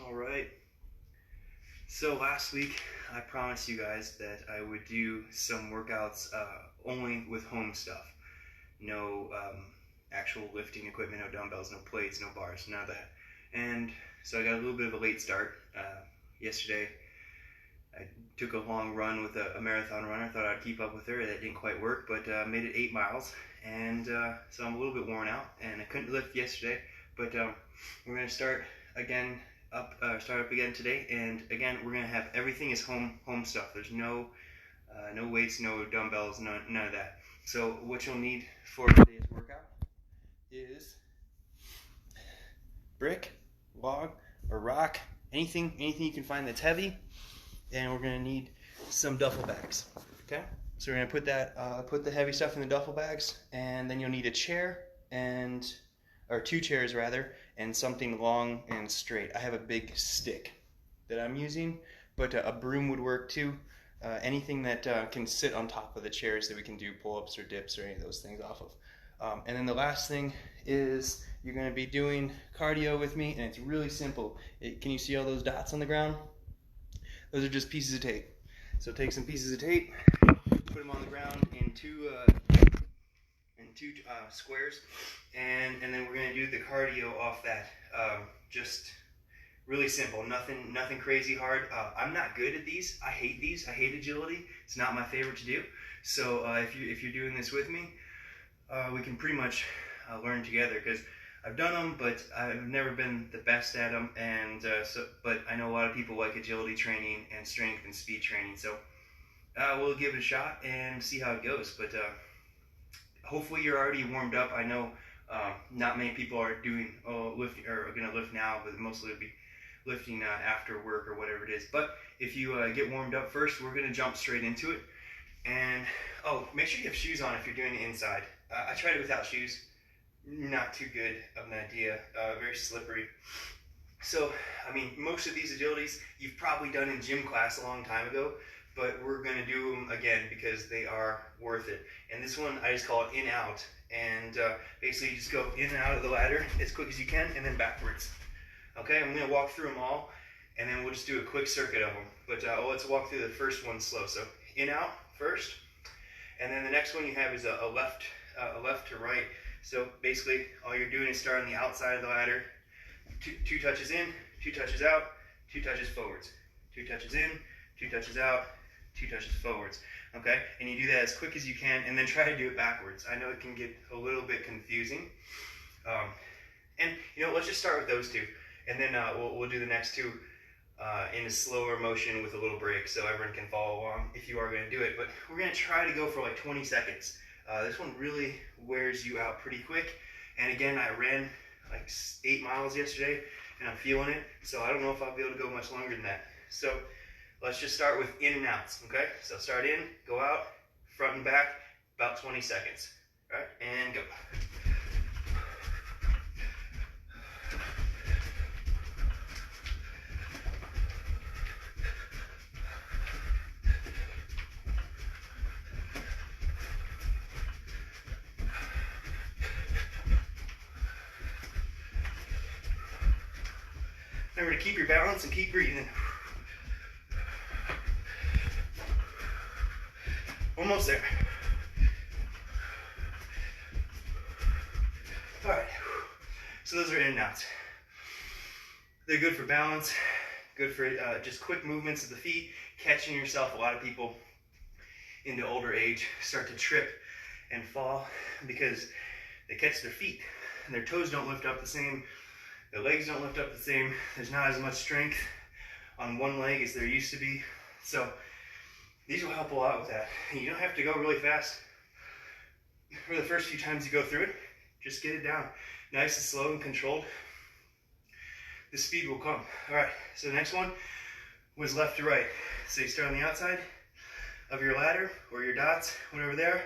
Alright, so last week I promised you guys that I would do some workouts only with home stuff. No actual lifting equipment, no dumbbells, no plates, no bars, none of that. And so I got a little bit of a late start. Yesterday I took a long run with a marathon runner. Thought I'd keep up with her. That didn't quite work, but made it 8 miles. And so I'm a little bit worn out, and I couldn't lift yesterday. But we're going to start up again today, and again we're gonna have everything is home stuff. There's no weights, no dumbbells, none of that. So what you'll need for today's workout is brick, log, or rock, anything you can find that's heavy, and we're gonna need some duffel bags. Okay, so we're gonna put the heavy stuff in the duffel bags, and then you'll need a chair or 2 chairs rather, and something long and straight. I have a big stick that I'm using, but a broom would work too. Anything that can sit on top of the chairs that we can do pull-ups or dips or any of those things off of. And then the last thing is you're going to be doing cardio with me, and it's really simple. Can you see all those dots on the ground? Those are just pieces of tape. So take some pieces of tape, put them on the ground in two squares, and then we're going to do the cardio off that. Just really simple, nothing crazy hard. I'm not good at these. I hate these. I hate agility. It's not my favorite to do. So if you're doing this with me, we can pretty much learn together, because I've done them, but I've never been the best at them. And but I know a lot of people like agility training and strength and speed training. So we'll give it a shot and see how it goes. But hopefully you're already warmed up. I know not many people are doing lifting or are going to lift now, but mostly it'll be lifting after work or whatever it is. But if you get warmed up first, we're going to jump straight into it. And make sure you have shoes on if you're doing it inside. I tried it without shoes. Not too good of an idea. Very slippery. So, I mean, most of these agilities you've probably done in gym class a long time ago, but we're going to do them again because they are worth it. And this one, I just call it in-out. And basically you just go in and out of the ladder as quick as you can, and then backwards. Okay, I'm going to walk through them all, and then we'll just do a quick circuit of them. But let's walk through the first one slow. So in-out first, and then the next one you have is a left to right. So basically all you're doing is starting the outside of the ladder, two touches in, 2 touches out, 2 touches forwards, 2 touches in, 2 touches out, 2 touches forwards. Okay, and you do that as quick as you can, and then try to do it backwards. I know it can get a little bit confusing, and let's just start with those 2, and then we'll do the next 2 in a slower motion with a little break, so everyone can follow along if you are going to do it. But we're going to try to go for like 20 seconds. This one really wears you out pretty quick, and again, I ran like 8 miles yesterday, and I'm feeling it, so I don't know if I'll be able to go much longer than that. So let's just start with in and outs, okay? So start in, go out, front and back, about 20 seconds. All right, and go. Remember to keep your balance and keep breathing. Almost there. All right, so those are in and outs. They're good for balance, good for just quick movements of the feet, catching yourself. A lot of people into older age start to trip and fall because they catch their feet and their toes don't lift up the same, their legs don't lift up the same. There's not as much strength on one leg as there used to be. So these will help a lot with that. You don't have to go really fast for the first few times you go through it. Just get it down nice and slow and controlled. The speed will come. All right, so the next one was left to right. So you start on the outside of your ladder or your dots, whatever they are.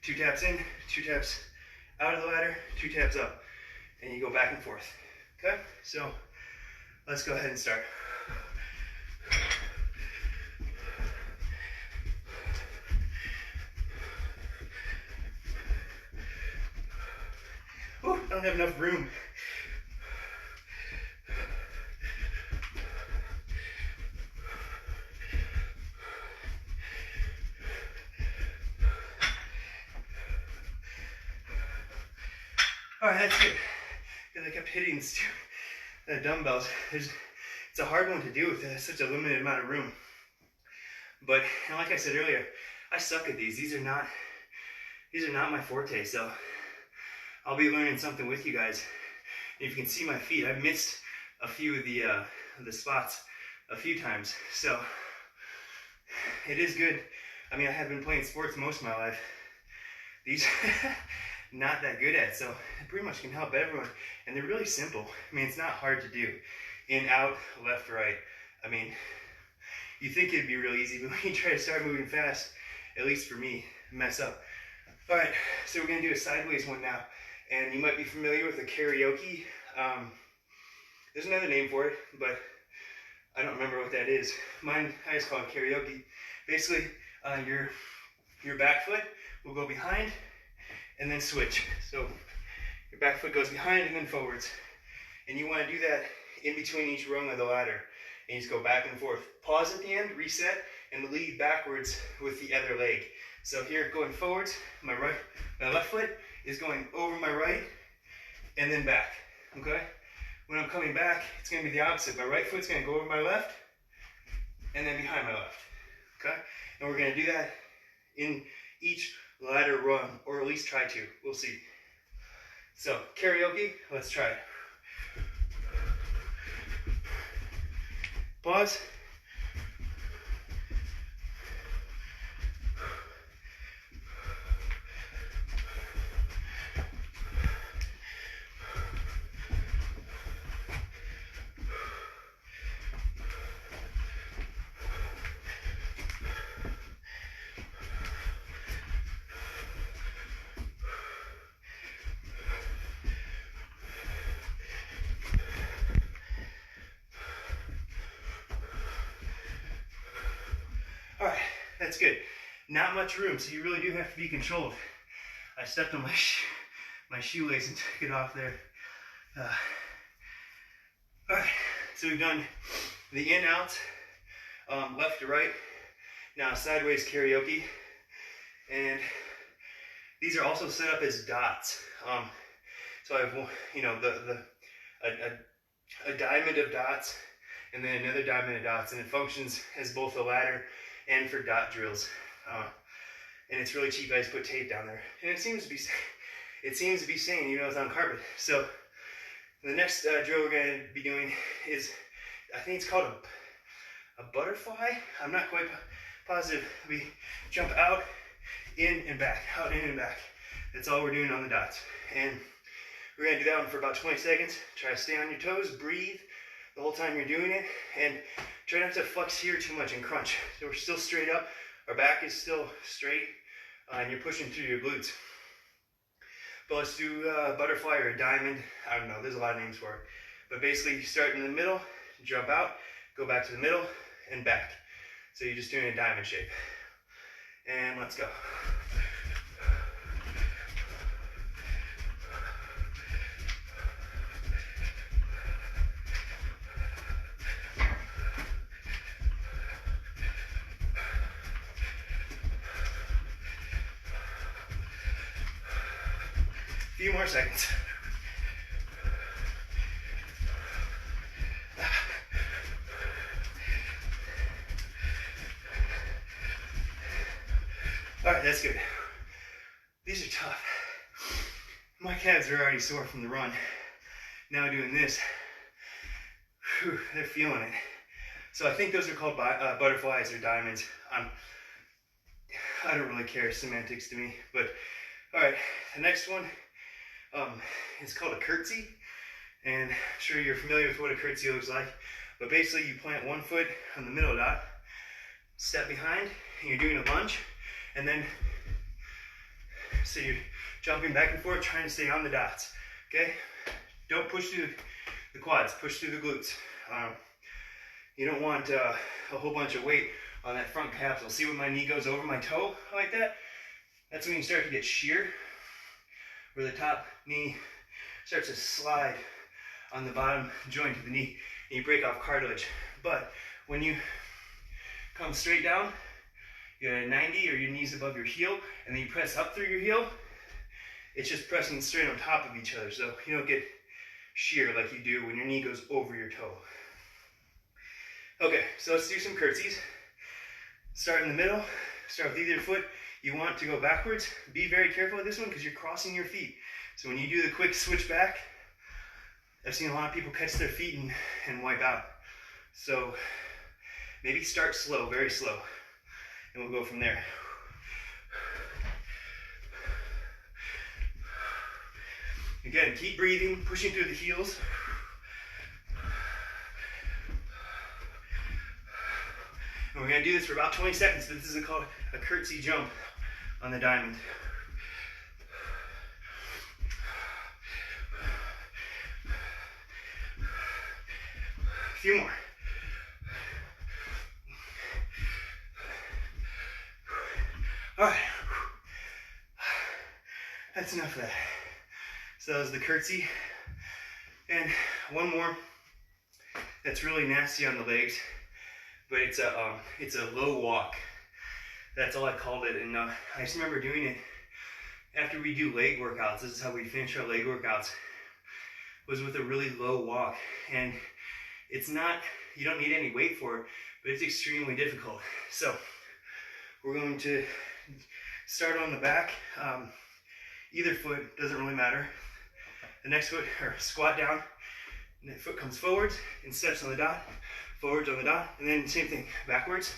2 taps in, 2 taps out of the ladder, 2 taps up. And you go back and forth. Okay, so let's go ahead and start. Ooh, I don't have enough room. All right, that's good. Because I kept hitting the dumbbells. It's a hard one to do with such a limited amount of room. But like I said earlier, I suck at these. These are not my forte. So I'll be learning something with you guys. And if you can see my feet, I've missed a few of the spots a few times. So it is good. I mean, I have been playing sports most of my life. These not that good at, so it pretty much can help everyone. And they're really simple. I mean, it's not hard to do. In, out, left, right. I mean, you think it'd be real easy, but when you try to start moving fast, at least for me, mess up. All right, so we're gonna do a sideways one now. And you might be familiar with the karaoke. There's another name for it, but I don't remember what that is. Mine, I just call it karaoke. Basically, your back foot will go behind and then switch. So your back foot goes behind and then forwards. And you want to do that in between each rung of the ladder. And you just go back and forth. Pause at the end, reset, and lead backwards with the other leg. So here, going forwards, my left foot is going over my right and then back, okay? When I'm coming back, it's gonna be the opposite. My right foot's gonna go over my left and then behind my left, okay? And we're gonna do that in each ladder rung, or at least try to, we'll see. So, karaoke, let's try it. Pause. All right, that's good. Not much room, so you really do have to be controlled. I stepped on my shoelace and took it off there. All right, so we've done the in, out, left to right. Now sideways karaoke, and these are also set up as dots. So I have, you know, a diamond of dots, and then another diamond of dots, and it functions as both a ladder and for dot drills. And it's really cheap. I just put tape down there, and it seems to be staying, even though it's on carpet. So the next drill we're going to be doing is, I think it's called a butterfly. I'm not quite positive. We jump out, in and back, out, in and back. That's all we're doing on the dots. And we're going to do that one for about 20 seconds. Try to stay on your toes, breathe the whole time you're doing it, and try not to flex here too much and crunch. So we're still straight up, our back is still straight, and you're pushing through your glutes. But let's do a butterfly or a diamond. I don't know, there's a lot of names for it. But basically, you start in the middle, jump out, go back to the middle, and back. So you're just doing a diamond shape. And let's go. Few more seconds. All right, that's good. These are tough. My calves are already sore from the run. Now doing this, whew, they're feeling it. So I think those are called butterflies or diamonds. I don't really care, semantics to me. But all right, the next one. It's called a curtsy, and I'm sure you're familiar with what a curtsy looks like, but basically you plant one foot on the middle dot, step behind, and you're doing a lunge, and then, so you're jumping back and forth, trying to stay on the dots, okay? Don't push through the quads, push through the glutes. You don't want a whole bunch of weight on that front capsule. See when my knee goes over my toe like that? That's when you start to get shear, where the top knee starts to slide on the bottom joint of the knee, and you break off cartilage. But when you come straight down, you're at a 90 or your knees above your heel, and then you press up through your heel, It's just pressing straight on top of each other, so you don't get shear like you do when your knee goes over your toe. Okay, so let's do some curtsies. Start in the middle, start with either foot. You want to go backwards. Be very careful with this one because you're crossing your feet. So when you do the quick switch back, I've seen a lot of people catch their feet and wipe out. So maybe start slow, very slow, and we'll go from there. Again, keep breathing, pushing through the heels. And we're going to do this for about 20 seconds. This is called a curtsy jump on the diamond. A few more. All right. That's enough of that. So that was the curtsy. And one more that's really nasty on the legs, but it's a low walk. That's all I called it. And I just remember doing it after we do leg workouts. This is how we finish our leg workouts, was with a really low walk. And it's not, you don't need any weight for it, but it's extremely difficult. So we're going to start on the back. Either foot, doesn't really matter. The next foot, or squat down, and the foot comes forwards and steps on the dot, forwards on the dot, and then same thing, backwards,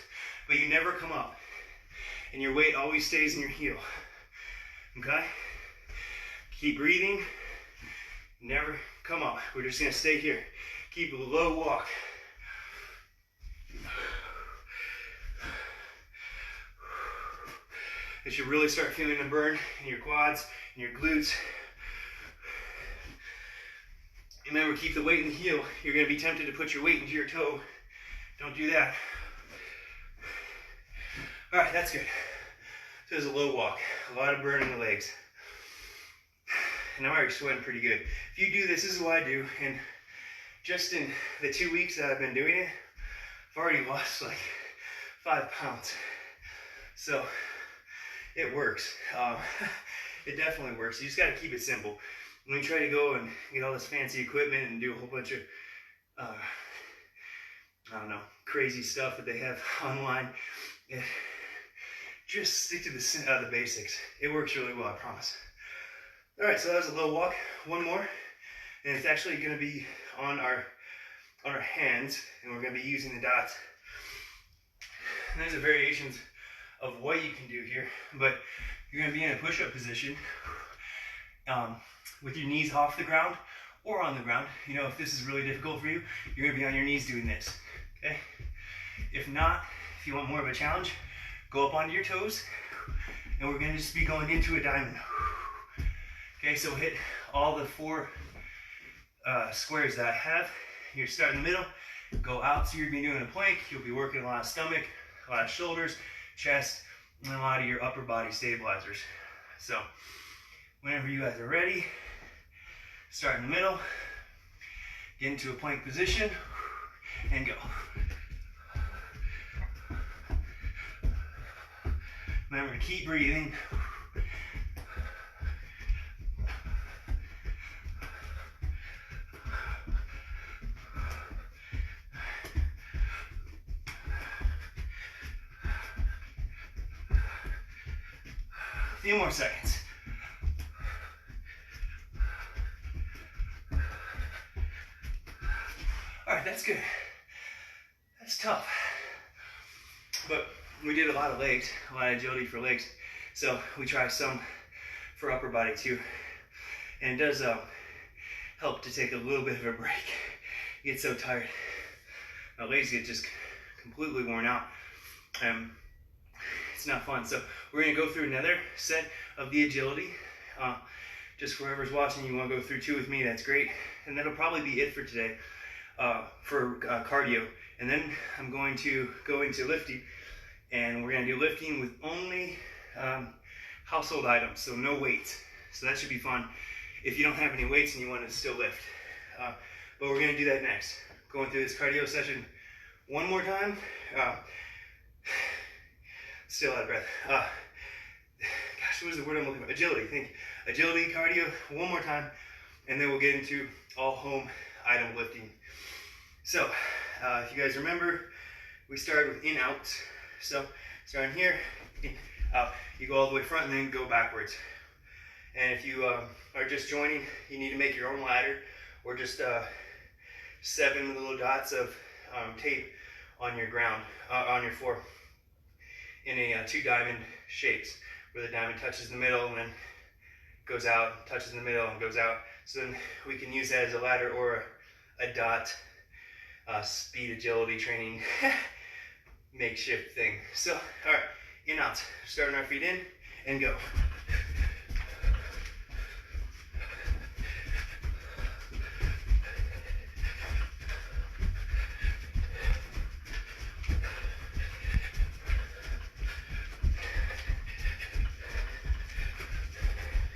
but you never come up. And your weight always stays in your heel, okay? Keep breathing, never come up. We're just gonna stay here. Keep a low walk. You should really start feeling the burn in your quads and your glutes. Remember, keep the weight in the heel. You're going to be tempted to put your weight into your toe. Don't do that. All right, that's good. So there's a low walk, a lot of burn in the legs. And I'm already sweating pretty good. If you do this, this is what I do. And just in the 2 weeks that I've been doing it, I've already lost like 5 pounds. So it works. It definitely works. You just got to keep it simple. When you try to go and get all this fancy equipment and do a whole bunch of, I don't know, crazy stuff that they have online, just stick to the basics. It works really well, I promise. All right, so that was a low walk. One more, and it's actually going to be on our hands, and we're going to be using the dots. And there's the variations of what you can do here, but you're going to be in a push-up position with your knees off the ground or on the ground. You know, if this is really difficult for you, you're going to be on your knees doing this, okay? If not, if you want more of a challenge, go up onto your toes, and we're going to just be going into a diamond. Okay, so hit all the 4 squares that I have. You start in the middle, go out, so you're going to be doing a plank. You'll be working a lot of stomach, a lot of shoulders, chest, and a lot of your upper body stabilizers. So whenever you guys are ready, start in the middle, get into a plank position, and go. Remember to keep breathing. A few more seconds. All right, that's good. That's tough. But we did a lot of legs, a lot of agility for legs. So we try some for upper body too. And it does help to take a little bit of a break. You get so tired. My legs get just completely worn out. It's not fun. So we're going to go through another set of the agility. Just for whoever's watching, you want to go through 2 with me, that's great. And that'll probably be it for today for cardio. And then I'm going to go into lifting. And we're going to do lifting with only household items, so no weights. So that should be fun if you don't have any weights and you want to still lift. But we're going to do that next. Going through this cardio session one more time. Still out of breath. Gosh, what is the word I'm looking for? Agility. Think agility, cardio, one more time, and then we'll get into all home item lifting. So, if you guys remember, we started with in, out. So, starting here, in, out. You go all the way front and then go backwards. And if you are just joining, you need to make your own ladder, or just 7 little dots of tape on your ground, on your floor, in a 2 diamond shapes, where the diamond touches the middle and then goes out, touches the middle and goes out. So then we can use that as a ladder or a dot speed agility training makeshift thing. So, all right, in, out, starting our feet in and go.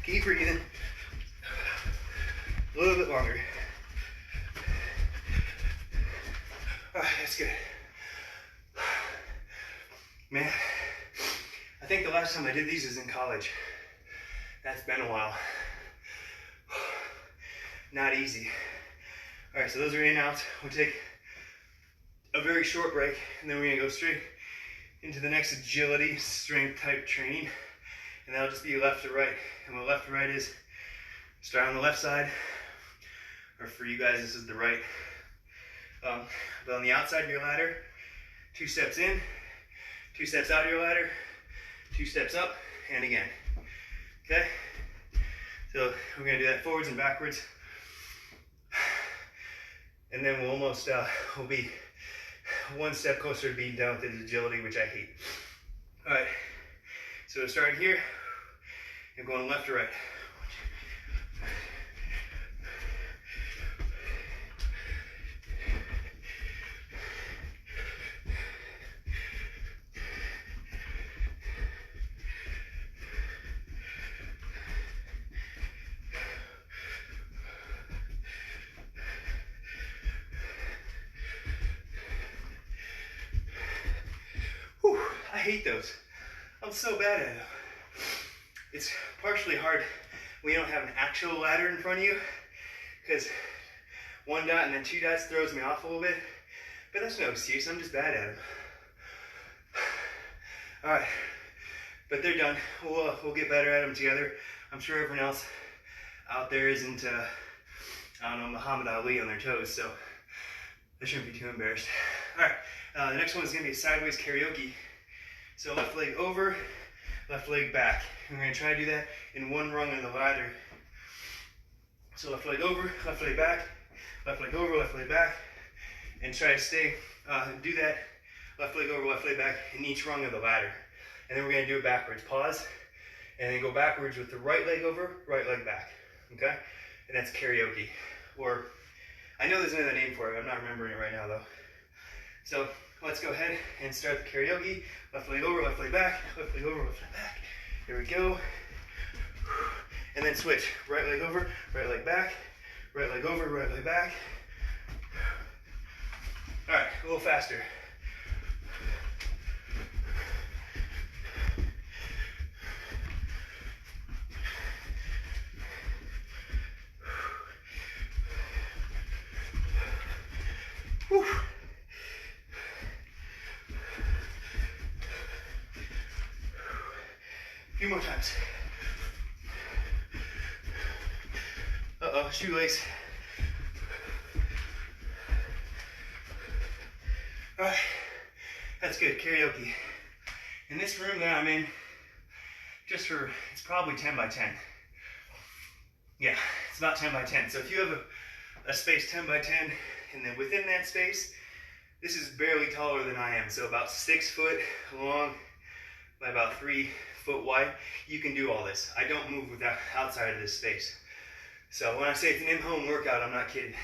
Keep breathing. A little bit longer. All right, that's good. Man, I think the last time I did these was in college. That's been a while. Not easy. All right, so those are in, out. We'll take a very short break, and then we're gonna go straight into the next agility, strength type training. And that'll just be left to right. And what left to right is, start on the left side, or for you guys, this is the right. But on the outside of your ladder, 2 steps in, 2 steps out of your ladder, 2 steps up, and again. Okay? So we're gonna do that forwards and backwards. And then we'll almost, we'll be 1 step closer to being done with this agility, which I hate. All right, so starting here, and going left to right. Whew, I hate those. I'm so bad at them. It's partially hard when you don't have an actual ladder in front of you, because 1 dot and then 2 dots throws me off a little bit, but that's no excuse, I'm just bad at them. All right, but they're done. We'll get better at them together. I'm sure everyone else out there isn't, I don't know, Muhammad Ali on their toes, so I shouldn't be too embarrassed. All right, the next one is gonna be a sideways karaoke. So left leg over, left leg back. And we're gonna try to do that in 1 rung on the ladder. So left leg over, left leg back, left leg over, left leg back, and try to stay, do that left leg over, left leg back in each rung of the ladder. And then we're gonna do it backwards. Pause, and then go backwards with the right leg over, right leg back, okay? And that's karaoke. Or, I know there's another name for it, I'm not remembering it right now though. So let's go ahead and start the karaoke. Left leg over, left leg back, left leg over, left leg back. Here we go. And then switch. Right leg over, right leg back, right leg over, right leg back. All right, a little faster. Whew. A few more times. Uh-oh, shoelace. All right, that's good, karaoke. In this room that I'm in, it's probably 10 by 10. Yeah, it's about 10 by 10. So if you have a space 10 by 10, and then within that space, this is barely taller than I am. So about 6 foot long by about 3 foot wide. You can do all this. I don't move without outside of this space. So when I say it's an in-home workout, I'm not kidding.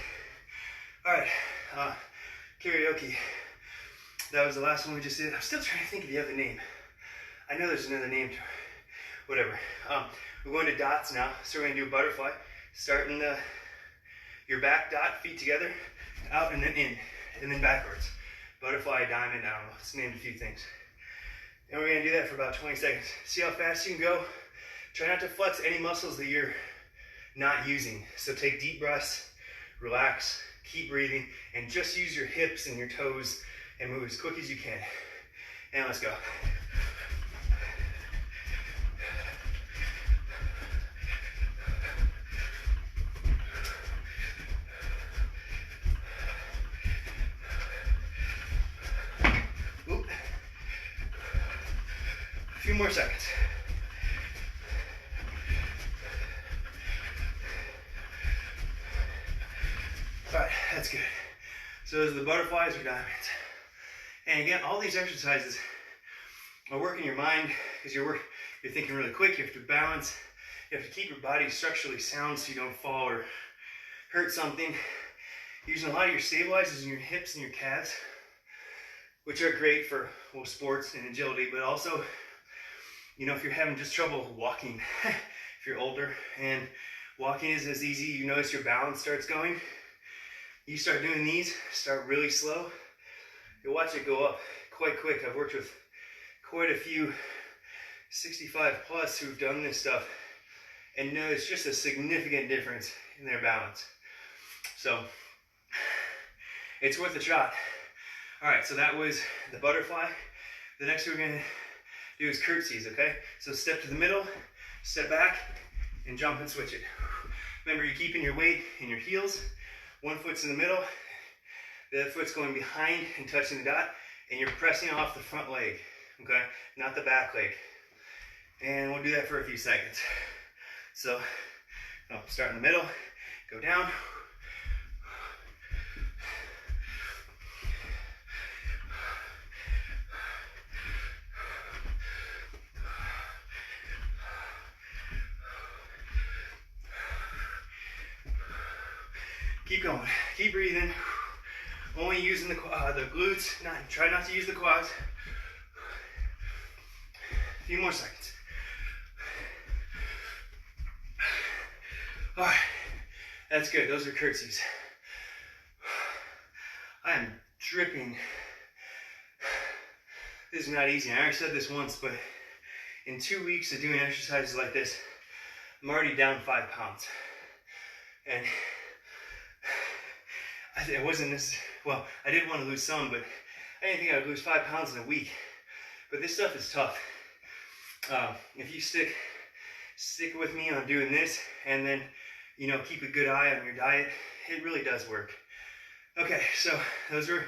All right, karaoke. That was the last one we just did. I'm still trying to think of the other name. I know there's another name to it. Whatever. We're going to dots now. So we're going to do a butterfly. Starting your back dot, feet together, out and then in, and then backwards. Butterfly, diamond, I don't know. It's named a few things. And we're going to do that for about 20 seconds. See how fast you can go. Try not to flex any muscles that you're not using. So take deep breaths, relax, keep breathing, and just use your hips and your toes and move as quick as you can. And let's go. Oop. A few more seconds. All right, that's good. So those are the butterflies or diamonds. And again, all these exercises are working your mind because you're thinking really quick. You have to balance. You have to keep your body structurally sound so you don't fall or hurt something. Using a lot of your stabilizers in your hips and your calves, which are great for sports and agility, but also, if you're having just trouble walking, if you're older and walking isn't as easy, you notice your balance starts going. You start doing these, start really slow. You'll watch it go up quite quick. I've worked with quite a few 65 plus who've done this stuff and notice just a significant difference in their balance. So it's worth a shot. All right, so that was the butterfly. The next we're gonna do is curtsies, okay? So step to the middle, step back, and jump and switch it. Remember, you're keeping your weight in your heels. One foot's in the middle, the other foot's going behind and touching the dot, and you're pressing off the front leg, okay? Not the back leg. And we'll do that for a few seconds. So, start in the middle, go down. Keep going, keep breathing. Only using the glutes, try not to use the quads. A few more seconds. All right, that's good, those are curtsies. I am dripping. This is not easy, I already said this once, but in 2 weeks of doing exercises like this, I'm already down 5 pounds. And it wasn't this, well, I did want to lose some, but I didn't think I would lose 5 pounds in a week. But this stuff is tough. If you stick with me on doing this, and then, keep a good eye on your diet, it really does work. Okay, so those are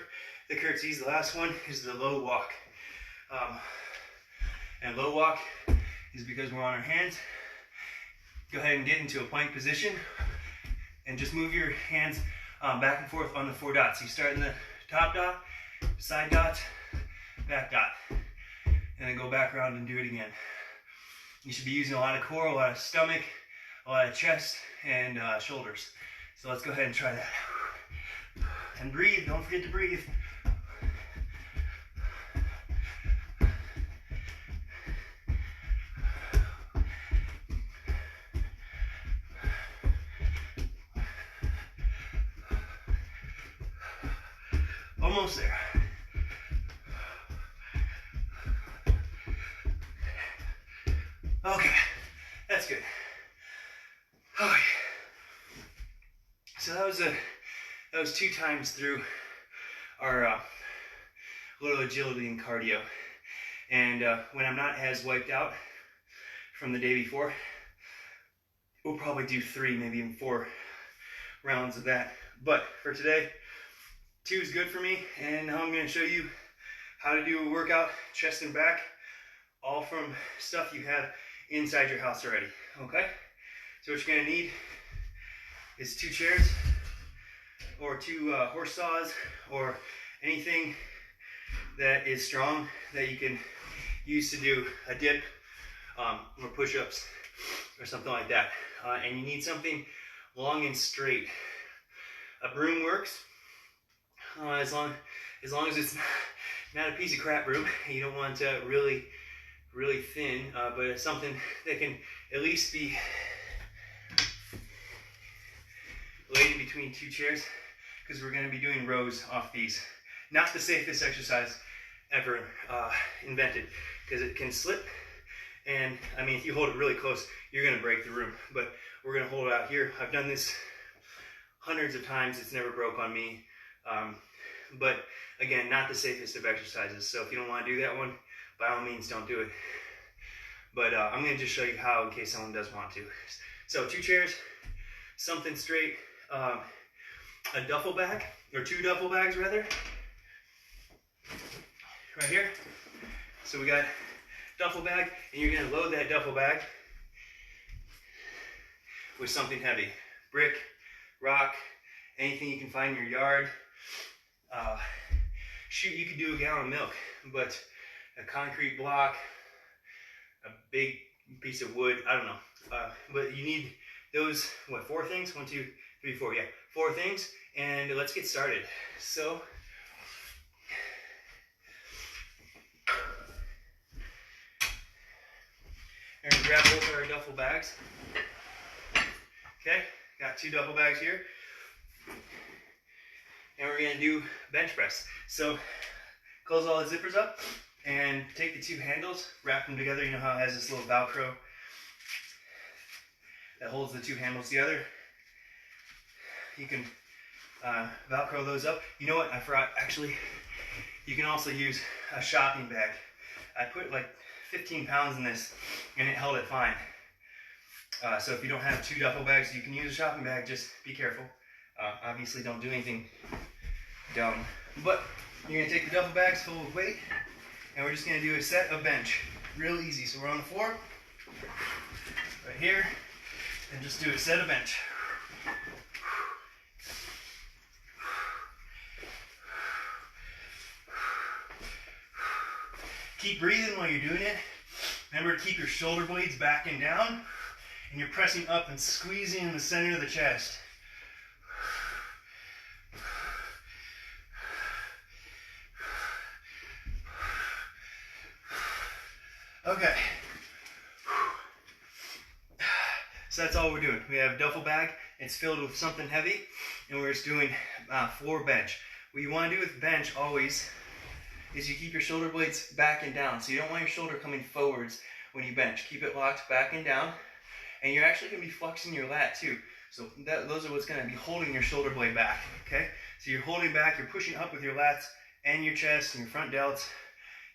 the curtsies. The last one is the low walk. And low walk is because we're on our hands. Go ahead and get into a plank position, and just move your hands back and forth on the 4 dots. You start in the top dot, side dot, back dot, and then go back around and do it again. You should be using a lot of core, a lot of stomach, a lot of chest, and shoulders. So let's go ahead and try that. And breathe, don't forget to breathe. Almost there. Okay, that's good. Okay. So that was 2 times through our little agility and cardio. And when I'm not as wiped out from the day before, we'll probably do 3, maybe even 4 rounds of that. But for today, 2 is good for me, and now I'm going to show you how to do a workout, chest and back, all from stuff you have inside your house already, okay? So what you're going to need is 2 chairs, or 2 horse saws, or anything that is strong that you can use to do a dip or push-ups or something like that. And you need something long and straight. A broom works. As long as it's not a piece of crap broom. You don't want really thin, but it's something that can at least be laid in between 2 chairs, because we're going to be doing rows off these. Not the safest exercise ever invented, because it can slip And I mean, if you hold it really close, you're gonna break the room. But we're gonna hold it out here. I've done this hundreds of times. It's never broke on me. But again, not the safest of exercises. So if you don't want to do that one, by all means, don't do it. But I'm going to just show you how in case someone does want to. So 2 chairs, something straight, a duffel bag, or 2 duffel bags rather, right here. So we got duffel bag, and you're going to load that duffel bag with something heavy. Brick, rock, anything you can find in your yard. Shoot, you could do a gallon of milk, but a concrete block, a big piece of wood, I don't know. But you need those, what, 4 things? 1, 2, 3, 4, yeah. 4 things, and let's get started. So, we're gonna grab both our duffel bags. Okay, got 2 duffel bags here. And we're gonna do bench press. So, close all the zippers up and take the 2 handles, wrap them together. You know how it has this little Velcro that holds the 2 handles together? You can Velcro those up. You know what, I forgot, actually, you can also use a shopping bag. I put like 15 pounds in this and it held it fine. So if you don't have 2 duffel bags, you can use a shopping bag, just be careful. Obviously don't do anything dumb. But you're gonna take the duffel bags full of weight and we're just gonna do a set of bench. Real easy. So we're on the floor, right here, and just do a set of bench. Keep breathing while you're doing it. Remember to keep your shoulder blades back and down, and you're pressing up and squeezing in the center of the chest. Okay, so that's all we're doing. We have a duffel bag, it's filled with something heavy, and we're just doing floor bench. What you want to do with bench always is you keep your shoulder blades back and down. So you don't want your shoulder coming forwards when you bench. Keep it locked back and down, and you're actually going to be flexing your lat too. So those are what's going to be holding your shoulder blade back, okay? So you're holding back, you're pushing up with your lats and your chest and your front delts.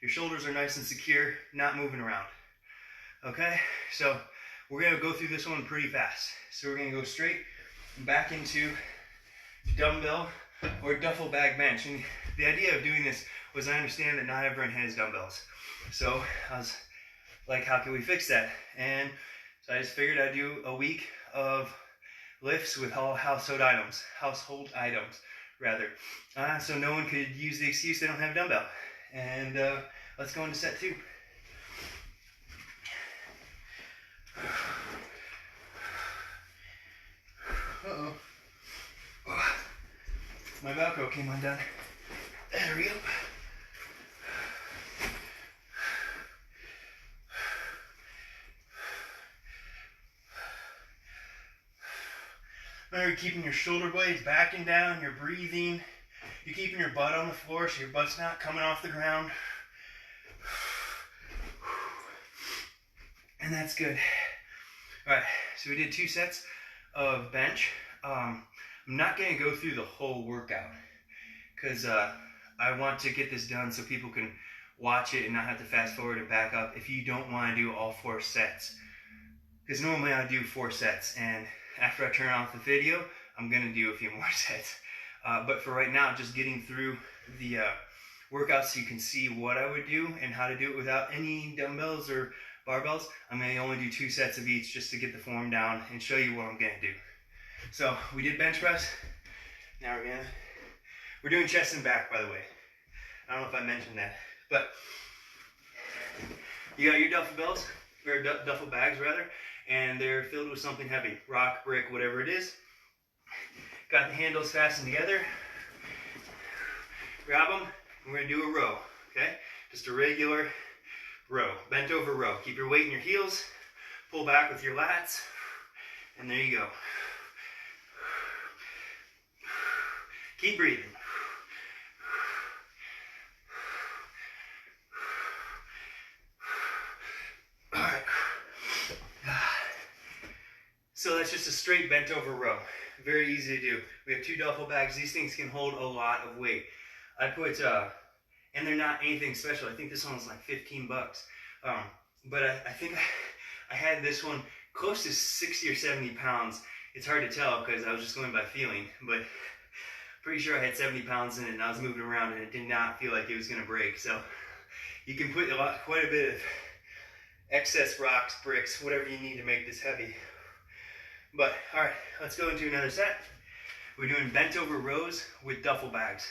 Your shoulders are nice and secure, not moving around. Okay, so we're gonna go through this one pretty fast. So we're gonna go straight back into dumbbell or duffel bag bench. And the idea of doing this was I understand that not everyone has dumbbells. So I was like, how can we fix that? And so I just figured I'd do a week of lifts with all household items rather. So no one could use the excuse they don't have a dumbbell. And let's go into set 2. Uh-oh. My Velcro came undone. There we go. Remember, keeping your shoulder blades back and down, you're breathing. You're keeping your butt on the floor so your butt's not coming off the ground. And that's good. All right, so we did 2 sets of bench. I'm not gonna go through the whole workout because I want to get this done so people can watch it and not have to fast forward and back up if you don't want to do all 4 sets. Because normally I do 4 sets, and after I turn off the video, I'm gonna do a few more sets. But for right now, just getting through the workout so you can see what I would do and how to do it without any dumbbells or barbells. I'm going to only do 2 sets of each just to get the form down and show you what I'm going to do. So we did bench press. Now we're doing chest and back, by the way. I don't know if I mentioned that, but you got your duffel bags rather, and they're filled with something heavy, rock, brick, whatever it is. Got the handles fastened together. Grab them, and we're going to do a row, okay? Just a regular row, bent over row. Keep your weight in your heels, pull back with your lats, and there you go. Keep breathing. All right. So that's just a straight bent over row. Very easy to do. We have 2 duffel bags. These things can hold a lot of weight. I put, and they're not anything special. I think this one was like 15 bucks. But I think I had this one close to 60 or 70 pounds. It's hard to tell because I was just going by feeling, but pretty sure I had 70 pounds in it, and I was moving around and it did not feel like it was gonna break. So you can put quite a bit of excess rocks, bricks, whatever you need to make this heavy. But all right, let's go into another set. We're doing bent over rows with duffel bags.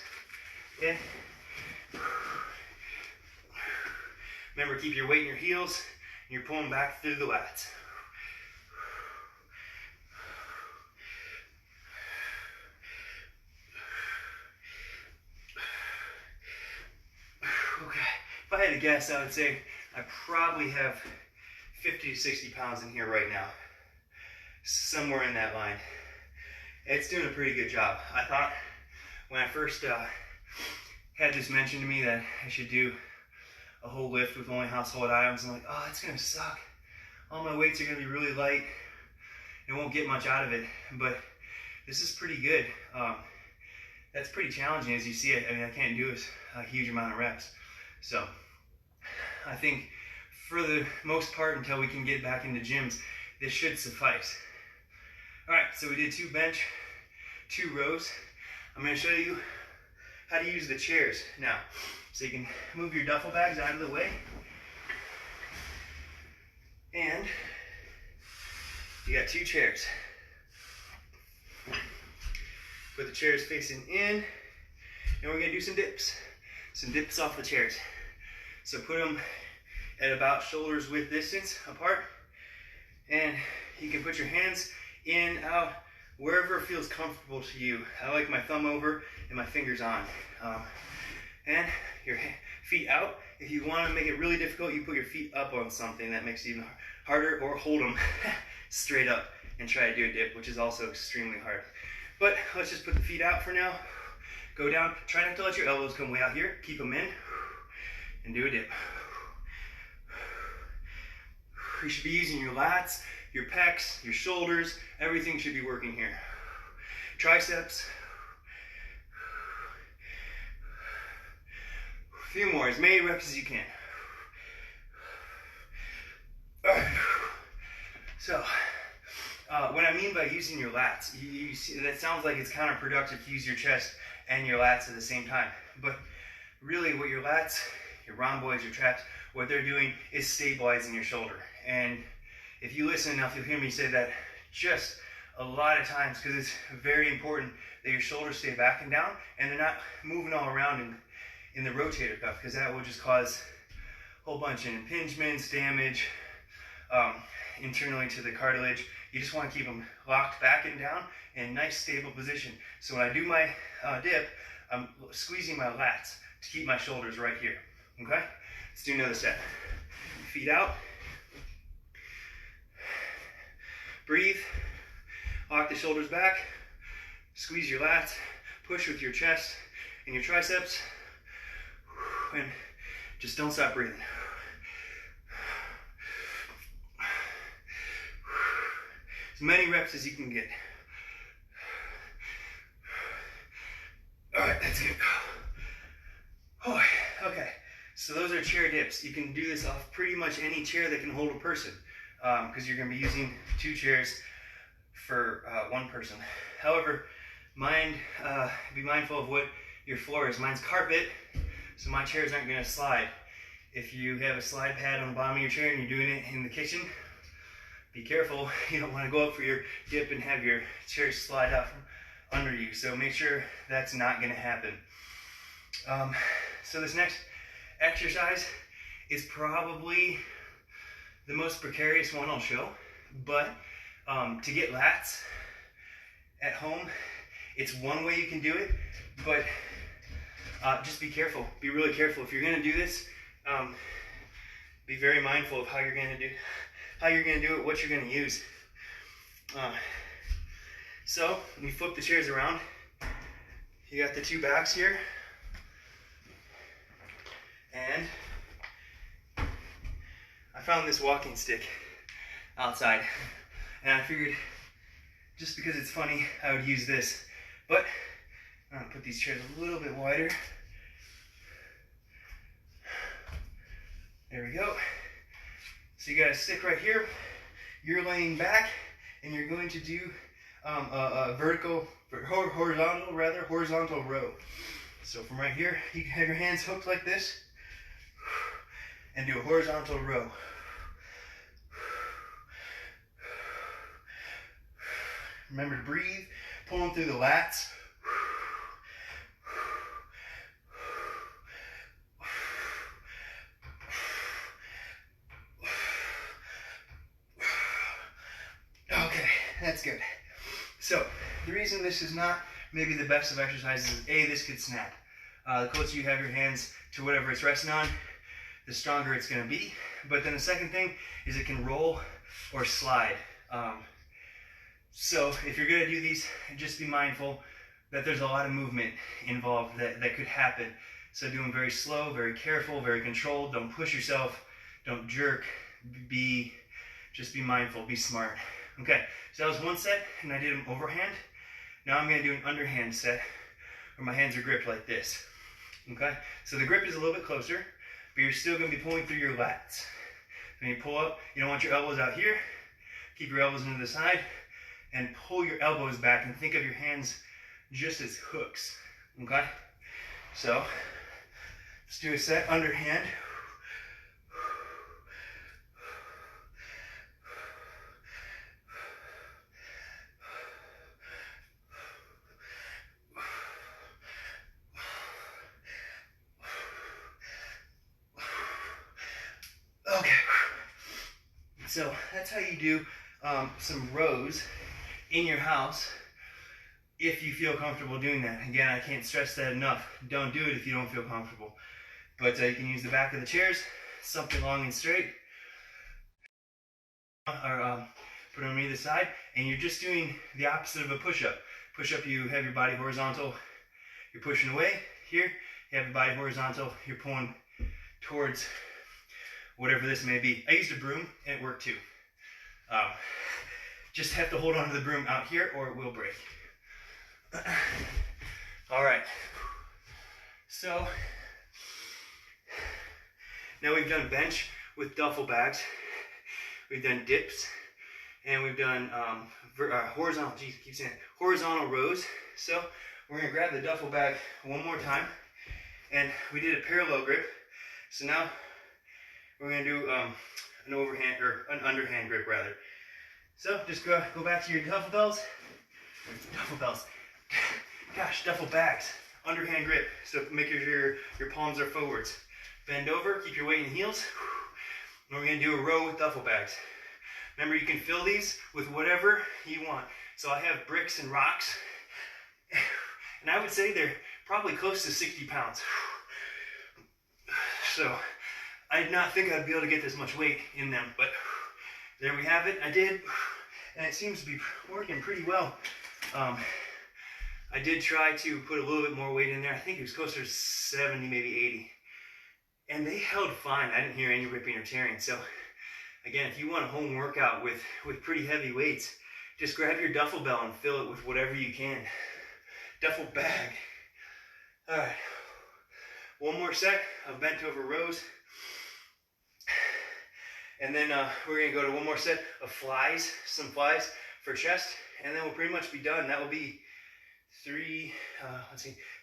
Okay. Remember, keep your weight in your heels, and you're pulling back through the lats. Okay, if I had to guess, I would say I probably have 50 to 60 pounds in here right now. Somewhere in that line. It's doing a pretty good job. I thought when I first had this mentioned to me that I should do a whole lift with only household items, I'm like, oh, it's gonna suck. All my weights are gonna be really light. It won't get much out of it, but this is pretty good. That's pretty challenging as you see it. I mean, I can't do a huge amount of reps. So I think for the most part, until we can get back into gyms, this should suffice. All right, so we did 2 bench, 2 rows. I'm gonna show you how to use the chairs now. So you can move your duffel bags out of the way. And you got 2 chairs. Put the chairs facing in, and we're gonna do some dips. Some dips off the chairs. So put them at about shoulders width distance apart. And you can put your hands in, out, wherever it feels comfortable to you. I like my thumb over and my fingers on. And your feet out. If you want to make it really difficult, you put your feet up on something that makes it even harder, or hold them straight up and try to do a dip, which is also extremely hard. But let's just put the feet out for now. Go down. Try not to let your elbows come way out here. Keep them in and do a dip. You should be using your lats, your pecs, your shoulders. Everything should be working here. Triceps. A few more, as many reps as you can. So, what I mean by using your lats, you see, that sounds like it's counterproductive to use your chest and your lats at the same time. But really what your lats, your rhomboids, your traps, what they're doing is stabilizing your shoulder. And if you listen enough, you'll hear me say that just a lot of times, because it's very important that your shoulders stay back and down and they're not moving all around in the rotator cuff, because that will just cause a whole bunch of impingements, damage internally to the cartilage. You just want to keep them locked back and down in a nice stable position. So when I do my dip, I'm squeezing my lats to keep my shoulders right here. Okay? Let's do another set. Feet out. Breathe. Lock the shoulders back. Squeeze your lats. Push with your chest and your triceps. And just don't stop breathing. As many reps as you can get. All right, that's good. Oh, okay, so those are chair dips. You can do this off pretty much any chair that can hold a person, because you're going to be using 2 chairs for 1 person. However, be mindful of what your floor is. Mine's carpet, so my chairs aren't going to slide. If you have a slide pad on the bottom of your chair and you're doing it in the kitchen, be careful. You don't want to go up for your dip and have your chair slide out from under you. So make sure that's not going to happen. So this next exercise is probably the most precarious one I'll show. But to get lats at home, it's one way you can do it. But just be careful. Be really careful. If you're going to do this, be very mindful of how you're going to do it, what you're going to use. So we flip the chairs around. You got the 2 backs here, and I found this walking stick outside, and I figured just because it's funny, I would use this. But I'm gonna put these chairs a little bit wider. There we go. So you gotta stick right here. You're laying back, and you're going to do a horizontal row. So from right here, you can have your hands hooked like this, and do a horizontal row. Remember to breathe, pulling through the lats. Okay, that's good. So, the reason this is not maybe the best of exercises is A, this could snap. The closer you have your hands to whatever it's resting on, the stronger it's going to be. But then the second thing is it can roll or slide. So if you're going to do these, just be mindful that there's a lot of movement involved that could happen. So do them very slow, very careful, very controlled. Don't push yourself. Don't jerk. Just be mindful. Be smart. Okay, so that was one set, and I did an overhand. Now I'm going to do an underhand set where my hands are gripped like this. Okay, so the grip is a little bit closer, but you're still going to be pulling through your lats. When you pull up, you don't want your elbows out here. Keep your elbows into the side and pull your elbows back and think of your hands just as hooks. Okay, so let's do a set underhand. Okay, so that's how you do some rows in your house if you feel comfortable doing that. Again, I can't stress that enough. Don't do it if you don't feel comfortable. But you can use the back of the chairs, something long and straight, or put them on either side, and you're just doing the opposite of a push-up. Push-up, you have your body horizontal, you're pushing away. Here, you have your body horizontal, you're pulling towards whatever this may be. I used a broom, and it worked too. Just have to hold on to the broom out here or it will break. All right. So now we've done bench with duffel bags. We've done dips, and we've done horizontal rows. So we're gonna grab the duffel bag one more time, and we did a parallel grip. So now we're gonna do an overhand or an underhand grip rather. So just go back to your duffel bags, underhand grip. So make sure your palms are forwards. Bend over, keep your weight in heels. And we're gonna do a row with duffel bags. Remember, you can fill these with whatever you want. So I have bricks and rocks, and I would say they're probably close to 60 pounds. So I did not think I'd be able to get this much weight in them, but there we have it. I did, and it seems to be working pretty well. I did try to put a little bit more weight in there. I think it was closer to 70, maybe 80. And they held fine. I didn't hear any ripping or tearing. So again, if you want a home workout with pretty heavy weights, just grab your duffel bag and fill it with whatever you can. Duffel bag. All right. One more set of bent over rows. And then we're going to go to one more set of flies, some flies for chest, and then we'll pretty much be done. That will be three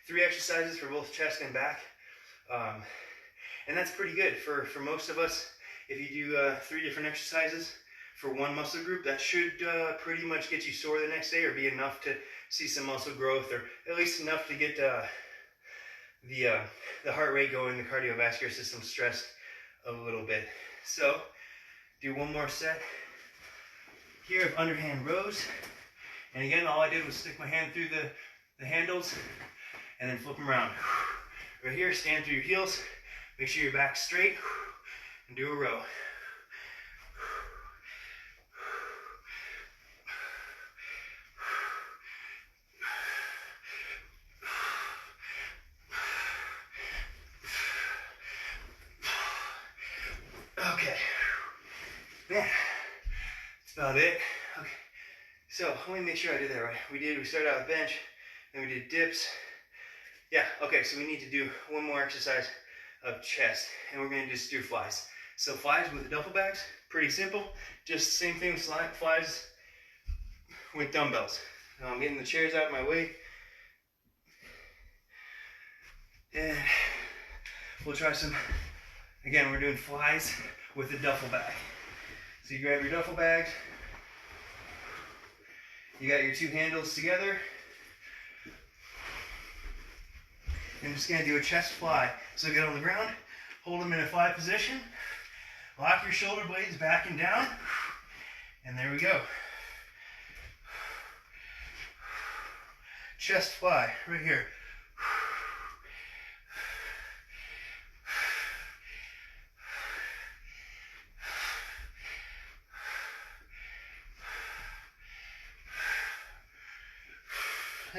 exercises for both chest and back. And that's pretty good for most of us. If you do 3 different exercises for one muscle group, that should pretty much get you sore the next day, or be enough to see some muscle growth, or at least enough to get the heart rate going, the cardiovascular system stressed a little bit. So do one more set here of underhand rows. And again, all I did was stick my hand through the handles and then flip them around. Right here, stand through your heels, make sure your back's straight, and do a row. Okay, man, that's about it. Okay, So let me make sure I did that right. We started out with bench, then we did dips. Yeah, okay, so we need to do one more exercise of chest, and we're gonna just do flies. So flies with the duffel bags, pretty simple. Just same thing with flies with dumbbells. I'm getting the chairs out of my way. And we'll try some, again, we're doing flies with a duffel bag. So you grab your duffel bag, you got your two handles together, and I'm just gonna do a chest fly. So get on the ground, hold them in a fly position, lock your shoulder blades back and down, and there we go. Chest fly, right here.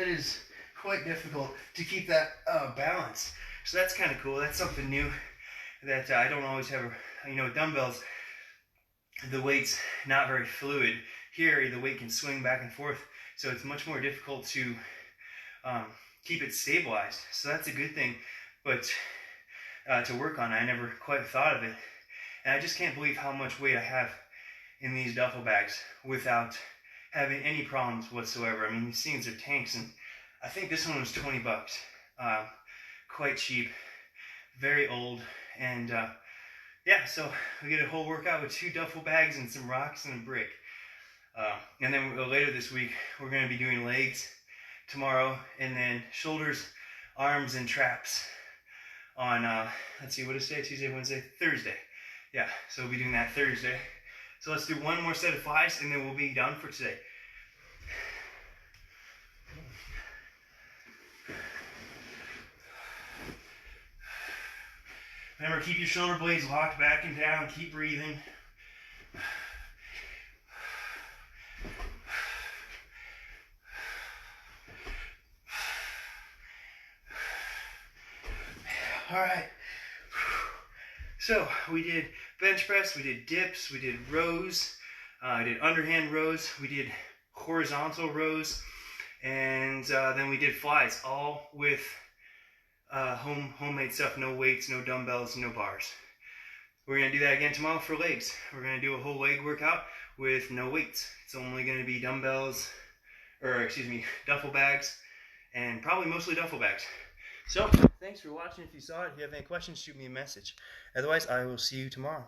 It is quite difficult to keep that balance. So that's kind of cool. That's something new that I don't always have. You know, with dumbbells, the weight's not very fluid. Here, the weight can swing back and forth, so it's much more difficult to keep it stabilized. So that's a good thing, but to work on, I never quite thought of it. And I just can't believe how much weight I have in these duffel bags without having any problems whatsoever. I mean, these things are tanks, and I think this one was 20 bucks. Quite cheap, very old, and yeah, so we get a whole workout with 2 duffel bags and some rocks and a brick. And then later this week, we're going to be doing legs tomorrow, and then shoulders, arms, and traps on, let's see, what is today? Tuesday, Wednesday, Thursday. Yeah, so we'll be doing that Thursday. So let's do one more set of flies, and then we'll be done for today. Remember, keep your shoulder blades locked back and down. Keep breathing. All right. So we did bench press, we did dips, we did rows, I did underhand rows, we did horizontal rows, and then we did flies, all with homemade stuff, no weights, no dumbbells, no bars. We're going to do that again tomorrow for legs. We're going to do a whole leg workout with no weights. It's only going to be dumbbells, or excuse me, duffel bags, and probably mostly duffel bags. So, thanks for watching. If you saw it, if you have any questions, shoot me a message. Otherwise, I will see you tomorrow.